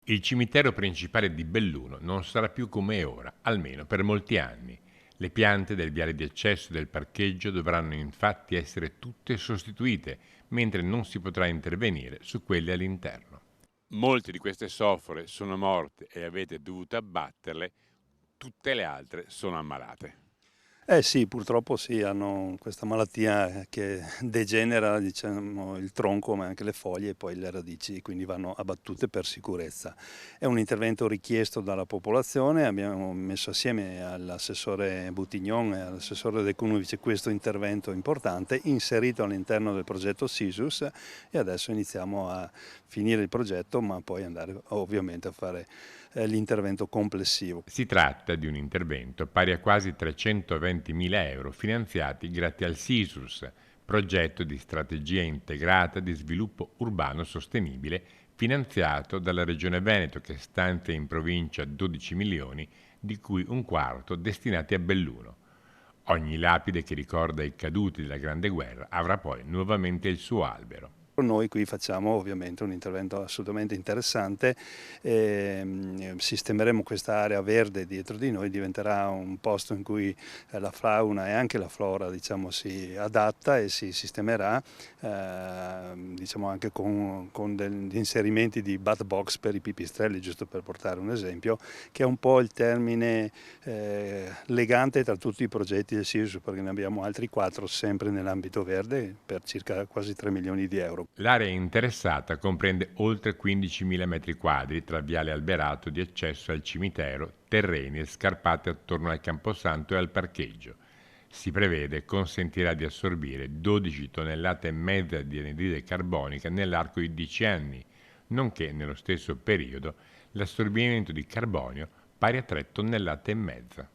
Il cimitero principale di Belluno non sarà più come è ora, almeno per molti anni. Le piante del viale di accesso del parcheggio dovranno infatti essere tutte sostituite, mentre non si potrà intervenire su quelle all'interno. Molte di queste sofore sono morte e avete dovuto abbatterle, tutte le altre sono ammalate. Eh sì, purtroppo sì, hanno questa malattia che degenera, diciamo, il tronco, ma anche le foglie e poi le radici, quindi vanno abbattute per sicurezza. È un intervento richiesto dalla popolazione, abbiamo messo assieme all'assessore Buttignon e all'assessore De Cunovice questo intervento importante, inserito all'interno del progetto SISUS, e adesso iniziamo a finire il progetto, ma poi andare ovviamente a fare l'intervento complessivo. Si tratta di un intervento pari a quasi 320.000 euro finanziati grazie al SISUS, progetto di strategia integrata di sviluppo urbano sostenibile finanziato dalla Regione Veneto che stanzia in provincia 12 milioni, di cui un quarto destinati a Belluno. Ogni lapide che ricorda i caduti della Grande Guerra avrà poi nuovamente il suo albero. Noi qui facciamo ovviamente un intervento assolutamente interessante, sistemeremo questa area verde dietro di noi, diventerà un posto in cui la fauna e anche la flora, diciamo, si adatta e si sistemerà, diciamo anche con degli inserimenti di bat box per i pipistrelli, giusto per portare un esempio, che è un po' il termine legante tra tutti i progetti del SISU, perché ne abbiamo altri 4 sempre nell'ambito verde per circa quasi 3 milioni di euro. L'area interessata comprende oltre 15.000 metri quadri tra viale alberato di accesso al cimitero, terreni e scarpate attorno al camposanto e al parcheggio. Si prevede consentirà di assorbire 12 tonnellate e mezza di anidride carbonica nell'arco di 10 anni, nonché nello stesso periodo l'assorbimento di carbonio pari a 3 tonnellate e mezza.